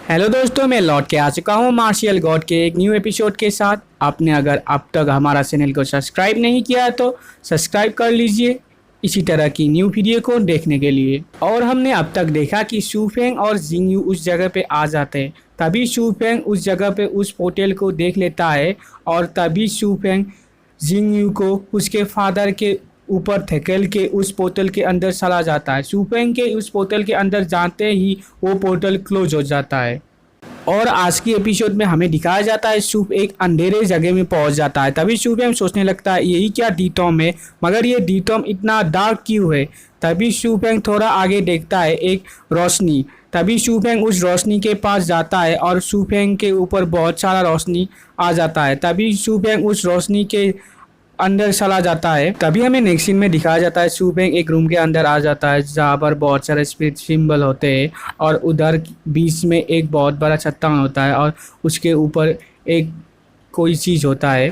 Hello दोस्तों, मैं लौट के आ चुका हूँ मार्शियल गॉड के एक न्यू एपिसोड के साथ। आपने अगर अब तक हमारा चैनल को सब्सक्राइब नहीं किया है तो सब्सक्राइब कर लीजिए इसी तरह की न्यू वीडियो को देखने के लिए। और हमने अब तक देखा कि शू फेंग और जिंग यू उस जगह पे आ जाते हैं। तभी शू फेंग उस जगह पे उस पोर्टल को देख लेता है और तभी शू फेंग जिंग यू को उसके फादर के ऊपर धकेल के उस पोर्टल के अंदर चला जाता है। शू फेंग के उस पोर्टल के अंदर जाते ही वो पोर्टल क्लोज हो जाता है। और आज की एपिसोड में हमें दिखाया जाता है सूप एक अंधेरे जगह में पहुंच जाता है। तभी सूप हम सोचने लगता है यही क्या डीटॉम है, मगर ये डीटॉम इतना डार्क क्यों है। तभी शूफेंग थोड़ा आगे देखता है एक रोशनी। तभी शूफेंग उस रोशनी के पास जाता है और शूफेंग के ऊपर बहुत सारा रोशनी आ जाता है। तभी शूफेंग उस रोशनी के अंदर चला जाता है। तभी हमें नेक्स्ट सीन में दिखाया जाता है शूफेंग एक रूम के अंदर आ जाता है जहाँ पर बहुत सारे स्पिरिट सिंबल होते हैं और उधर बीच में एक बहुत बड़ा चट्टान होता है और उसके ऊपर एक कोई चीज़ होता है।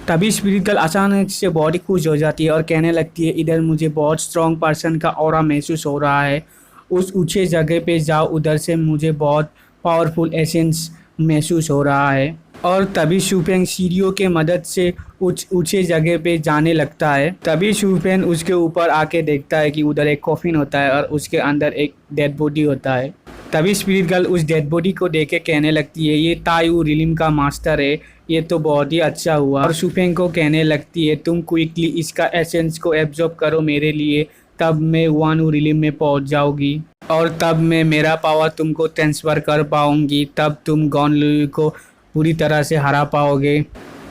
तभी स्पिरिट गर्ल अचानक से बहुत ही खुश हो जाती है और कहने लगती है इधर मुझे बहुत स्ट्रॉन्ग पर्सन का ऑरा महसूस हो रहा है। उस ऊंचे जगह पे जाओ, उधर से मुझे बहुत पावरफुल एसेंस महसूस हो रहा है। और तभी शूफेंग सीढ़ियों के मदद से ऊंचे जगह पे जाने लगता है। तभी शूफेंग उसके ऊपर आके देखता है कि उधर एक कॉफिन होता है और उसके अंदर एक डेड बॉडी होता है। तभी स्पिरिट गर्ल उस डेड बॉडी को देख के कहने लगती है ये तायू रिलिम का मास्टर है, ये तो बहुत ही अच्छा हुआ। और शूफेंग को कहने लगती है तुम क्विकली इसका एसेंस को एब्जॉर्ब करो मेरे लिए, तब मैं वानू रिलिम में पहुंच जाऊंगी और तब मैं मेरा पावर तुमको ट्रांसफ़र कर पाऊंगी, तब तुम गॉन लुई को पूरी तरह से हरा पाओगे।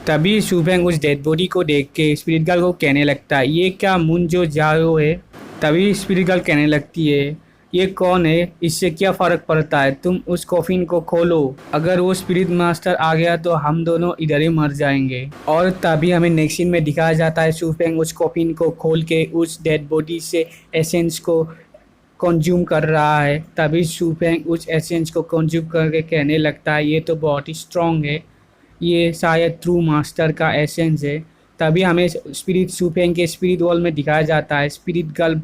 तभी शूफेंग उस डेड बॉडी को देख के स्पिरिट गर्ल को कहने लगता है ये क्या मुंजो जाओ है। तभी स्पिरिट गर्ल कहने लगती है ये कौन है, इससे क्या फ़र्क पड़ता है, तुम उस कॉफिन को खोलो, अगर वो स्पिरिट मास्टर आ गया तो हम दोनों इधर ही मर जाएंगे। और तभी हमें नेक्स्ट सीन में दिखाया जाता है शूफेंग उस कॉफिन को खोल के उस डेड बॉडी से एसेंस को कंज्यूम कर रहा है। तभी शूफेंग उस एसेंस को कंज्यूम करके कहने लगता है ये तो बहुत ही स्ट्रॉन्ग है, ये शायद ट्रू मास्टर का एसेंस है। तभी हमें स्पिरिट शूफेंग के स्पिरिट वर्ल्ड में दिखाया जाता है। स्पिरिट गर्ल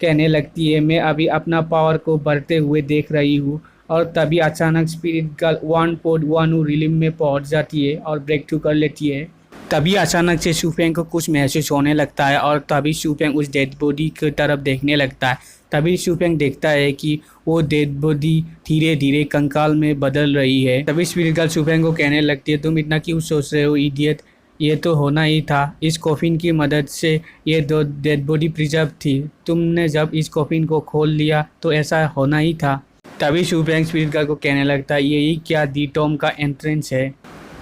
कहने लगती है मैं अभी अपना पावर को बढ़ते हुए देख रही हूँ। और तभी अचानक स्पिरिट गर्ल 1.1 रिलिम में पहुँच जाती है और ब्रेक थ्रू कर लेती है। तभी अचानक से शूफेंग को कुछ महसूस होने लगता है और तभी शूफेंग उस डेड बॉडी की तरफ देखने लगता है। तभी शूफेंग देखता है कि वो डेड बॉडी धीरे धीरे कंकाल में बदल रही है। तभी स्पिरिट गर्ल शूफेंग को कहने लगती है तुम इतना क्यों सोच रहे हो इडियट, ये तो होना ही था, इस कॉफिन की मदद से ये दो डेड बॉडी प्रिजर्व थी, तुमने जब इस कॉफिन को खोल लिया तो ऐसा होना ही था। तभी शूफेंग स्पिरिट गर्ल को कहने लगता है यही क्या डीटॉम का एंट्रेंस है।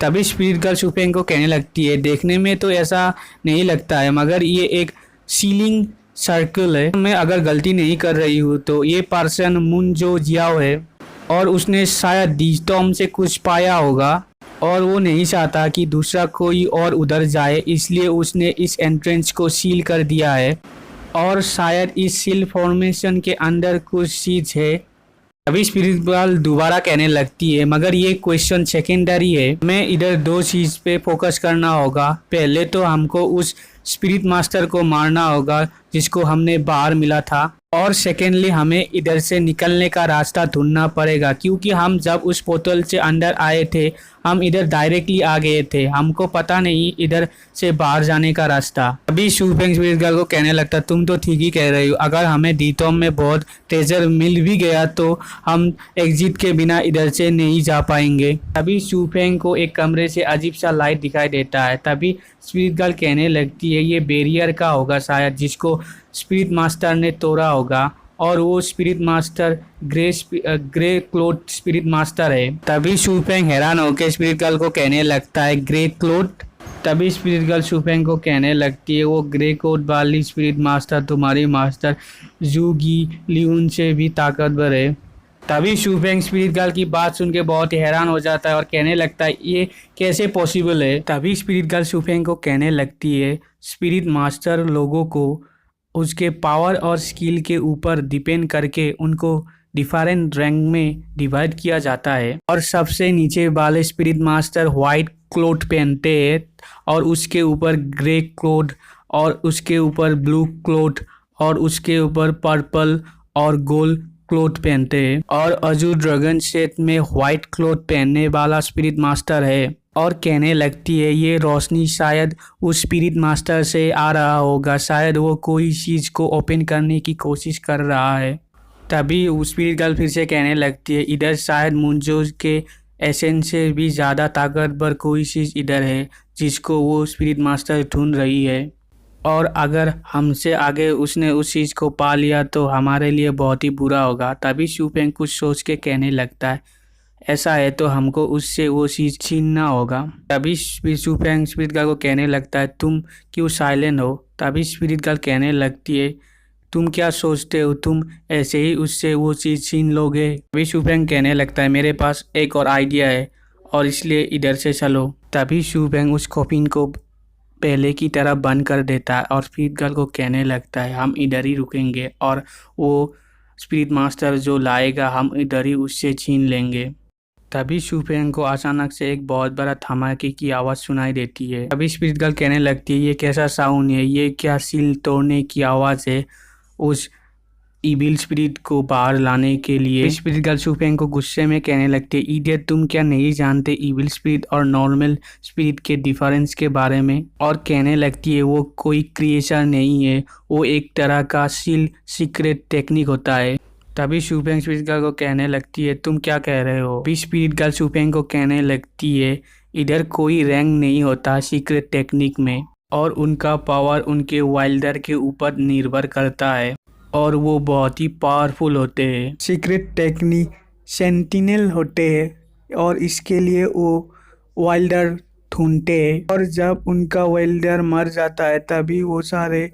तभी स्पिरिट गर्ल शूफेंग को कहने लगती है देखने में तो ऐसा नहीं लगता है, मगर ये एक सीलिंग सर्कल है, मैं अगर गलती नहीं कर रही हूँ तो ये पर्सन मुंजो जियाओ है और उसने शायद डीटॉम से कुछ पाया होगा और वो नहीं चाहता कि दूसरा कोई और उधर जाए, इसलिए उसने इस एंट्रेंस को सील कर दिया है और शायद इस सील फॉर्मेशन के अंदर कुछ चीज़ है। अभी स्पिरिट गर्ल दोबारा कहने लगती है मगर ये क्वेश्चन सेकेंडरी है, मैं इधर दो चीज़ पे फोकस करना होगा, पहले तो हमको उस स्पिरिट मास्टर को मारना होगा जिसको हमने बाहर मिला था, और सेकेंडली हमें इधर से निकलने का रास्ता ढूंढना पड़ेगा क्योंकि हम जब उस पोर्टल से अंदर आए थे हम इधर डायरेक्टली आ गए थे, हमको पता नहीं इधर से बाहर जाने का रास्ता। अभी शूफेंग स्पिरिट गर्ल को कहने लगता तुम तो ठीक ही कह रही हो, अगर हमें डीटॉम में बहुत ट्रेजर मिल भी गया तो हम एग्जिट के बिना इधर से नहीं जा पाएंगे। तभी शूफेंग को एक कमरे से अजीब सा लाइट दिखाई देता है। तभी स्पिरिट गर्ल कहने लगती है ये बैरियर का होगा शायद जिसको स्पिरिट मास्टर ने तोड़ा होगा और वो spirit master grey cloth spirit master है। तभी शूफेंग हैरान होकर स्पिरिट गर्ल को कहने लगता है ग्रे क्लोथ। तभी स्पिरिट गर्ल शूफेंग को कहने लगती है वो ग्रे कोट वाली स्पिरिट मास्टर तुम्हारी मास्टर जूगी लियून से भी ताकतवर है। तभी शूफेंग स्पिरिट गर्ल की बात सुन के बहुत ही हैरान हो जाता है और कहने लगता है ये कैसे पॉसिबल है। तभी स्पिरिट गर्ल शूफेंग को कहने लगती है स्पिरिट मास्टर लोगों को उसके पावर और स्किल के ऊपर डिपेंड करके उनको डिफरेंट रैंक में डिवाइड किया जाता है और सबसे नीचे वाले स्पिरिट मास्टर वाइट क्लोथ पहनते हैं और उसके ऊपर ग्रे क्लोथ और उसके ऊपर ब्लू क्लोथ और उसके ऊपर पर्पल और गोल्ड क्लोथ पहनते हैं और अजूर ड्रैगन सेट में व्हाइट क्लोथ पहनने वाला स्पिरिट मास्टर है और कहने लगती है ये रोशनी शायद उस स्पिरिट मास्टर से आ रहा होगा, शायद वो कोई चीज़ को ओपन करने की कोशिश कर रहा है। तभी उस स्पिरिट गर्ल फिर से कहने लगती है इधर शायद मुंजो के एसेंस से भी ज़्यादा ताकतवर कोई चीज़ इधर है जिसको वो स्पिरिट मास्टर ढूंढ रही है, और अगर हमसे आगे उसने उस चीज़ को पा लिया तो हमारे लिए बहुत ही बुरा होगा। तभी शूफेंग कुछ सोच के कहने लगता है ऐसा है तो हमको उससे वो चीज़ छीनना होगा। तभी शूफेंग स्पिरिट गर्ल को कहने लगता है तुम क्यों साइलेंट हो। तभी स्पिरिट गर्ल कहने लगती है तुम क्या सोचते हो, तुम ऐसे ही उससे वो चीज़ छीन लोगे। तभी शूफेंग कहने लगता है मेरे पास एक और आइडिया है और इसलिए इधर से चलो। तभी शूफेंग उस कॉफिन को पहले की तरह बंद कर देता है और स्पिरिट गर्ल को कहने लगता है हम इधर ही रुकेंगे और वो स्पिरिट मास्टर जो लाएगा हम इधर ही उससे छीन लेंगे। तभी शूफेंग को अचानक से एक बहुत बड़ा धमाके की आवाज़ सुनाई देती है। तभी स्पिरिट गर्ल कहने लगती है ये कैसा साउंड है, ये क्या सील तोड़ने की आवाज़ है उस इविल स्पिरिट को बाहर लाने के लिए। स्पिरिट गर्ल शूफेंग को गुस्से में कहने लगती है इडियट तुम क्या नहीं जानते इविल स्पिरिट और नॉर्मल स्पिरिट के डिफरेंस के बारे में। और कहने लगती है वो कोई क्रिएचर नहीं है, वो एक तरह का सीक्रेट टेक्निक होता है। तभी शूफेंग स्पिरिट गर्ल को कहने लगती है तुम क्या कह रहे हो। भी स्पिरिट गर्ल शूफेंग को कहने लगती है इधर कोई रैंक नहीं होता सीक्रेट टेक्निक में और उनका पावर उनके वाइल्डर के ऊपर निर्भर करता है और वो बहुत ही पावरफुल होते हैं। सीक्रेट टेक्निक सेंटिनल होते हैं और इसके लिए वो वाइल्डर ढूंढते हैं और जब उनका वाइल्डर मर जाता है तभी वो सारे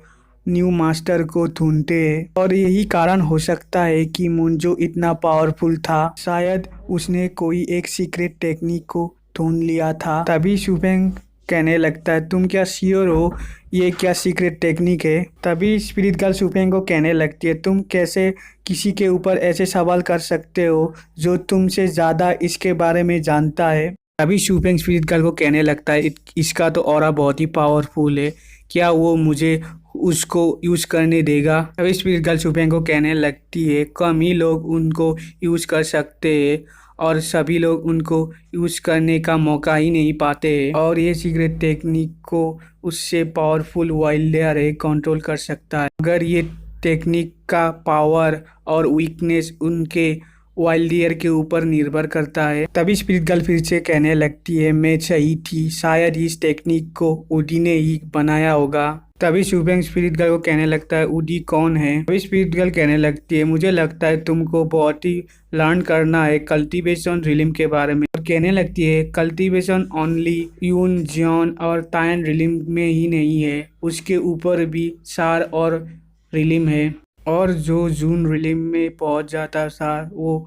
न्यू मास्टर को ढूंढते हैं। और यही कारण हो सकता है कि मुंजो इतना पावरफुल था, शायद उसने कोई एक सीक्रेट टेक्निक को ढूंढ लिया था। तभी शूफेंग कहने लगता है तुम क्या श्योर हो ये क्या सीक्रेट टेक्निक है। तभी स्पिरिट गर्ल शूफेंग को कहने लगती है तुम कैसे किसी के ऊपर ऐसे सवाल कर सकते हो जो तुमसे ज़्यादा इसके बारे में जानता है। तभी शूफेंग स्पिरिट गर्ल को कहने लगता है इसका तो ऑरा बहुत ही पावरफुल है, क्या वो मुझे उसको यूज़ करने देगा। तभी स्पिरिट गर्ल शूफेंग को कहने लगती है कम ही लोग उनको यूज़ कर सकते हैं और सभी लोग उनको यूज़ करने का मौका ही नहीं पाते हैं और ये सीक्रेट टेक्निक को उससे पावरफुल वाइल्डर है कंट्रोल कर सकता है। अगर ये टेक्निक का पावर और वीकनेस उनके वाइल्डियर के ऊपर निर्भर करता है। तभी स्पिरिट गर्ल फिर से कहने लगती है मैं सही थी, शायद इस टेक्निक को उडी ने ही बनाया होगा। तभी शूफेंग स्पिरिट गर्ल को कहने लगता है उडी कौन है। तभी स्पिरिट गर्ल कहने लगती है मुझे लगता है तुमको बहुत ही लर्न करना है कल्टीवेशन रिलिम के बारे में। और कहने लगती है कल्टीवेशन ओनली यून जियोन और तायन रिलिम में ही नहीं है, उसके ऊपर भी सार और रिलिम है और जो जून रिलिम में पहुंच जाता था वो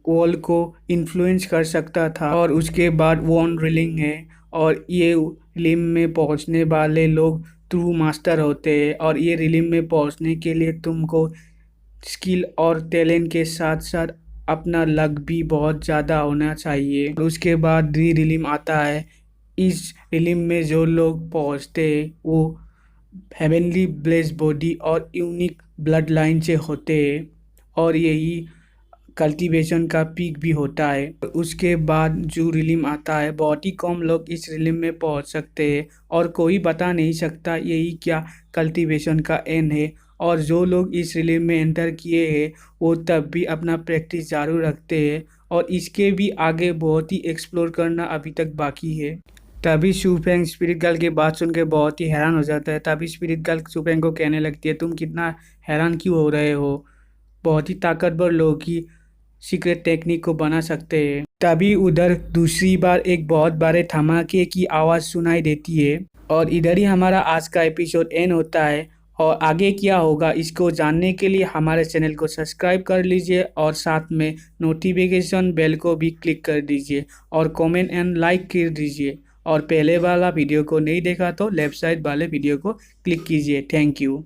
वॉल को इन्फ्लुएंस कर सकता था और उसके बाद वॉन रिलिंग है और ये रिलिम में पहुंचने वाले लोग ट्रू मास्टर होते हैं और ये रिलिम में पहुंचने के लिए तुमको स्किल और टैलेंट के साथ साथ अपना लक भी बहुत ज़्यादा होना चाहिए। और उसके बाद रिलिम आता है, इस रिलिम में जो लोग पहुंचते हैं वो हेवनली ब्लेस बॉडी और यूनिक ब्लड लाइन से होते हैं और यही कल्टीवेशन का पीक भी होता है। उसके बाद जो रिलिम आता है बहुत ही कम लोग इस रिलिम में पहुंच सकते हैं और कोई बता नहीं सकता यही क्या कल्टीवेशन का एंड है और जो लोग इस रिलिम में एंटर किए हैं वो तब भी अपना प्रैक्टिस जारी रखते हैं और इसके भी आगे बहुत ही एक्सप्लोर करना अभी तक बाकी है। तभी शूफेंग स्पिरिट गर्ल की बात सुन के बहुत ही हैरान हो जाता है। तभी स्पिरिट गर्ल शूफेंग को कहने लगती है तुम कितना हैरान क्यों हो रहे हो, बहुत ही ताकतवर लोग की सीक्रेट टेक्निक को बना सकते हैं। तभी उधर दूसरी बार एक बहुत बड़े धमाके की आवाज़ सुनाई देती है और इधर ही हमारा आज का एपिसोड एंड होता है और आगे क्या होगा इसको जानने के लिए हमारे चैनल को सब्सक्राइब कर लीजिए और साथ में नोटिफिकेशन बेल को भी क्लिक कर दीजिए और कमेंट एंड लाइक कर दीजिए और पहले वाला वीडियो को नहीं देखा तो लेफ्ट साइड वाले वीडियो को क्लिक कीजिए। Thank you.